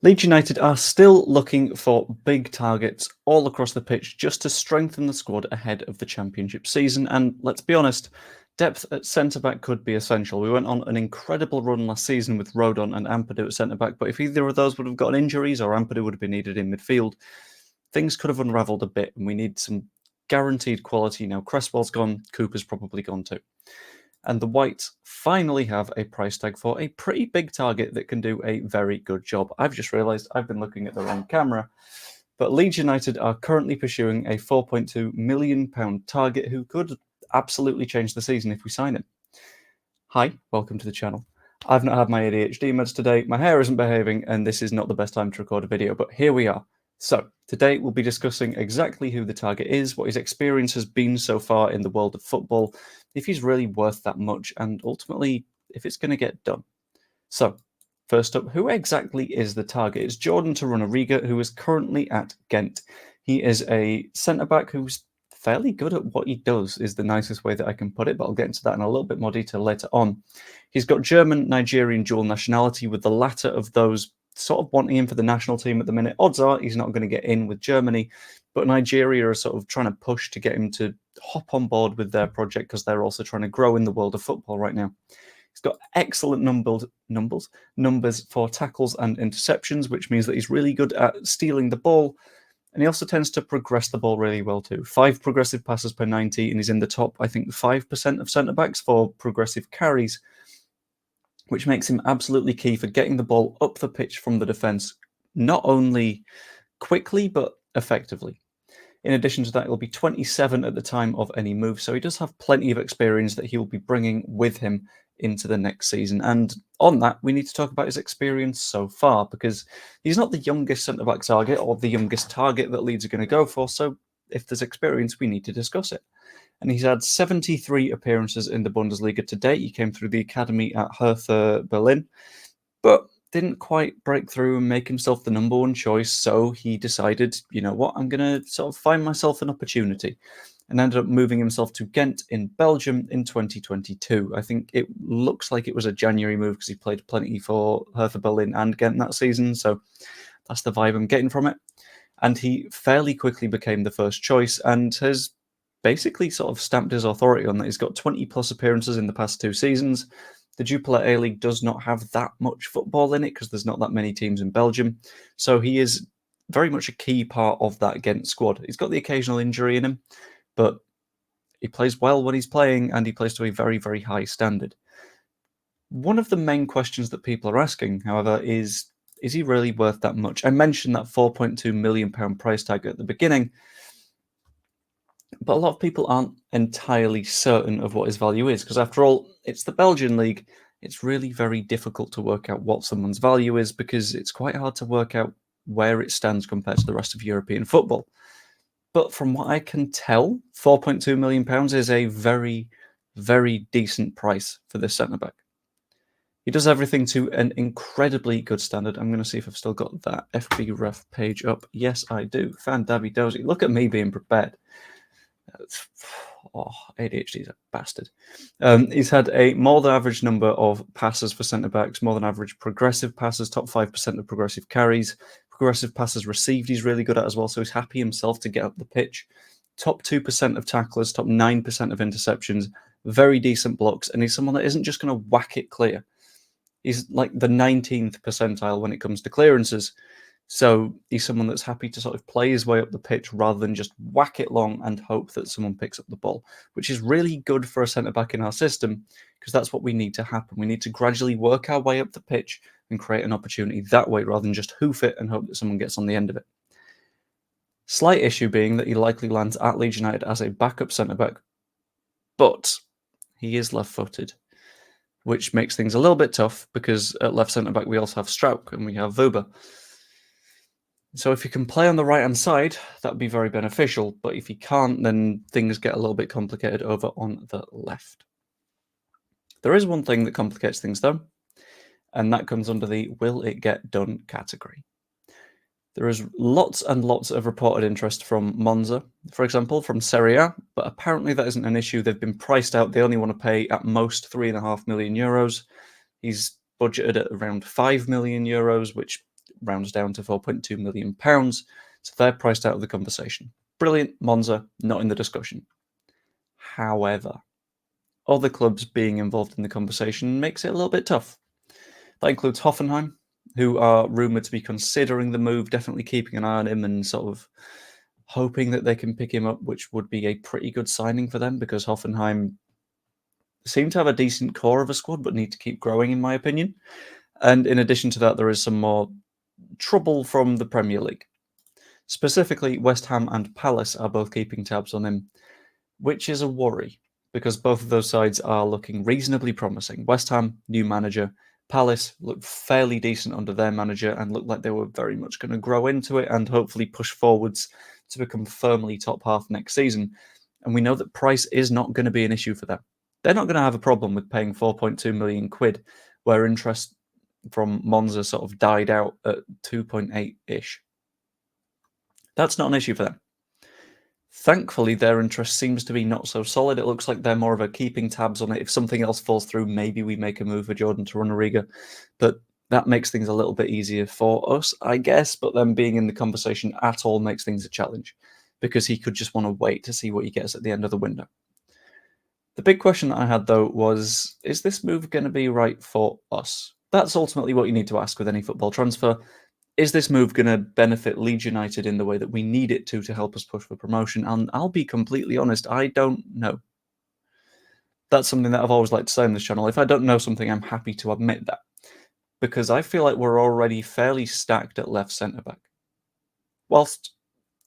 Leeds United are still looking for big targets all across the pitch just to strengthen the squad ahead of the Championship season. And let's be honest, depth at centre-back could be essential. We went on an incredible run last season with Rodon and Ampadu at centre-back, but if either of those would have gotten injuries or Ampadu would have been needed in midfield, things could have unravelled a bit, and we need some guaranteed quality now. Cresswell's gone, Cooper's probably gone too. And the Whites finally have a price tag for a pretty big target that can do a very good job. I've just realised I've been looking at the wrong camera, but Leeds United are currently pursuing a £4.2 million target who could absolutely change the season if we sign him. Hi, welcome to the channel. I've not had my ADHD meds today, my hair isn't behaving, and this is not the best time to record a video, but here we are. So, today we'll be discussing exactly who the target is, what his experience has been so far in the world of football, if he's really worth that much, and ultimately, if it's going to get done. So, first up, who exactly is the target? It's Jordan Torunariga, who is currently at Ghent. He is a centre-back who's fairly good at what he does, is the nicest way that I can put it, but I'll get into that in a little bit more detail later on. He's got German-Nigerian dual nationality, with the latter of those sort of wanting him for the national team at the minute. Odds are he's not going to get in with Germany, but Nigeria are sort of trying to push to get him to hop on board with their project because they're also trying to grow in the world of football right now. He's got excellent numbers for tackles and interceptions, which means that he's really good at stealing the ball, and he also tends to progress the ball really well too. 5 progressive passes per 90, and he's in the top, I think, 5% of centre-backs for progressive carries, which makes him absolutely key for getting the ball up the pitch from the defence, not only quickly, but effectively. In addition to that, he'll be 27 at the time of any move, so he does have plenty of experience that he will be bringing with him into the next season. And on that, we need to talk about his experience so far, because he's not the youngest centre-back target or the youngest target that Leeds are going to go for, so if there's experience, we need to discuss it. And he's had 73 appearances in the Bundesliga to date. He came through the academy at Hertha Berlin, but didn't quite break through and make himself the number one choice, so he decided, you know what, I'm going to sort of find myself an opportunity, and ended up moving himself to Ghent in Belgium in 2022. I think it looks like it was a January move because he played plenty for Hertha Berlin and Ghent that season, so that's the vibe I'm getting from it. And he fairly quickly became the first choice and has basically sort of stamped his authority on that. He's got 20 plus appearances in the past 2 seasons. The Jupiler A-League does not have that much football in it because there's not that many teams in Belgium. So he is very much a key part of that Ghent squad. He's got the occasional injury in him, but he plays well when he's playing, and he plays to a very, very high standard. One of the main questions that people are asking, however, is he really worth that much? I mentioned that £4.2 million price tag at the beginning, but a lot of people aren't entirely certain of what his value is, because after all, it's the Belgian league. It's really very difficult to work out what someone's value is, because it's quite hard to work out where it stands compared to the rest of European football. But from what I can tell, £4.2 million is a very, very decent price for this centre-back. He does everything to an incredibly good standard. I'm going to see if I've still got that FB Ref page up. Yes, I do. Fan Dabby Dozy. Look at me being prepared. Oh, ADHD is a bastard. He's had a more than average number of passes for centre-backs, more than average progressive passes, top 5% of progressive carries. Progressive passes received he's really good at as well, so he's happy himself to get up the pitch. Top 2% of tacklers, top 9% of interceptions, very decent blocks, and he's someone that isn't just going to whack it clear. He's like the 19th percentile when it comes to clearances. So he's someone that's happy to sort of play his way up the pitch rather than just whack it long and hope that someone picks up the ball, which is really good for a centre-back in our system, because that's what we need to happen. We need to gradually work our way up the pitch and create an opportunity that way rather than just hoof it and hope that someone gets on the end of it. Slight issue being that he likely lands at Leeds United as a backup centre-back, but he is left-footed, which makes things a little bit tough because at left centre-back we also have Struijk and we have Vuba. So if he can play on the right-hand side, that would be very beneficial. But if he can't, then things get a little bit complicated over on the left. There is one thing that complicates things, though, and that comes under the will it get done category. There is lots and lots of reported interest from Monza, for example, from Serie A, but apparently that isn't an issue. They've been priced out. They only want to pay at most €3.5 million. He's budgeted at around €5 million, which rounds down to £4.2 million, so they're priced out of the conversation. Brilliant, Monza, not in the discussion. However, other clubs being involved in the conversation makes it a little bit tough. That includes Hoffenheim, who are rumoured to be considering the move, definitely keeping an eye on him and sort of hoping that they can pick him up, which would be a pretty good signing for them because Hoffenheim seem to have a decent core of a squad but need to keep growing, in my opinion. And in addition to that, there is some more trouble from the Premier League. Specifically, West Ham and Palace are both keeping tabs on him, which is a worry because both of those sides are looking reasonably promising. West Ham, new manager. Palace looked fairly decent under their manager and looked like they were very much going to grow into it and hopefully push forwards to become firmly top half next season. And we know that price is not going to be an issue for them. They're not going to have a problem with paying 4.2 million quid, where interest from Monza sort of died out at 2.8-ish. That's not an issue for them. Thankfully, their interest seems to be not so solid. It looks like they're more of a keeping tabs on it. If something else falls through, maybe we make a move for Jordan Torunariga. But that makes things a little bit easier for us, I guess. But them being in the conversation at all makes things a challenge because he could just want to wait to see what he gets at the end of the window. The big question that I had, though, was, is this move going to be right for us? That's ultimately what you need to ask with any football transfer. Is this move going to benefit Leeds United in the way that we need it to help us push for promotion? And I'll be completely honest, I don't know. That's something that I've always liked to say on this channel. If I don't know something, I'm happy to admit that. Because I feel like we're already fairly stacked at left centre-back. Whilst,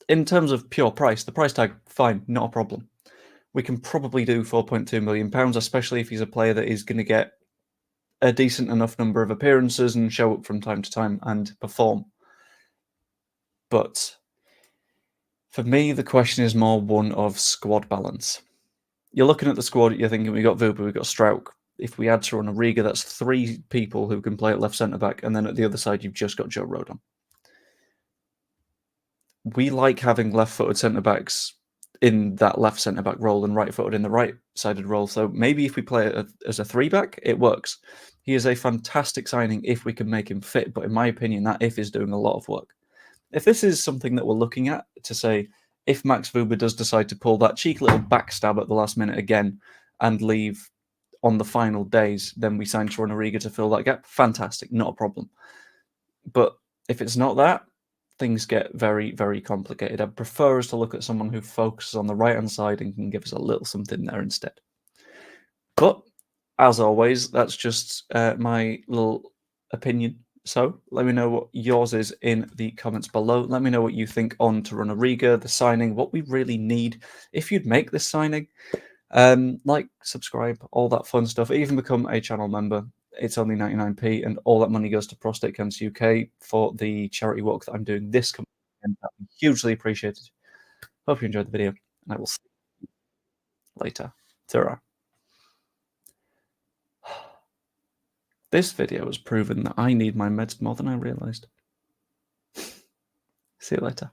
in terms of pure price, the price tag, fine, not a problem. We can probably do £4.2 million, especially if he's a player that is going to get a decent enough number of appearances and show up from time to time and perform. But for me, the question is more one of squad balance. You're looking at the squad, you're thinking, we've got Vuba, we've got Strauch. If we add Torunariga, that's 3 people who can play at left centre-back, and then at the other side, you've just got Joe Rodon. We like having left-footed centre-backs in that left centre-back role and right-footed in the right-sided role, so maybe if we play it as a 3-back, it works. He is a fantastic signing if we can make him fit, but in my opinion, that if is doing a lot of work. If this is something that we're looking at to say, if Max Vuba does decide to pull that cheeky little backstab at the last minute again and leave on the final days, then we sign Torunariga to fill that gap. Fantastic, not a problem. But if it's not that, things get very, very complicated. I'd prefer us to look at someone who focuses on the right-hand side and can give us a little something there instead. But, as always, that's just my little opinion. So let me know what yours is in the comments below. Let me know what you think on Torunariga, the signing, what we really need. If you'd make this signing, like, subscribe, all that fun stuff. Even become a channel member. It's only 99p, and all that money goes to Prostate Cancer UK for the charity work that I'm doing this coming weekend. That'd be hugely appreciated. Hope you enjoyed the video, and I will see you later. Ta-ra. This video has proven that I need my meds more than I realised. See you later.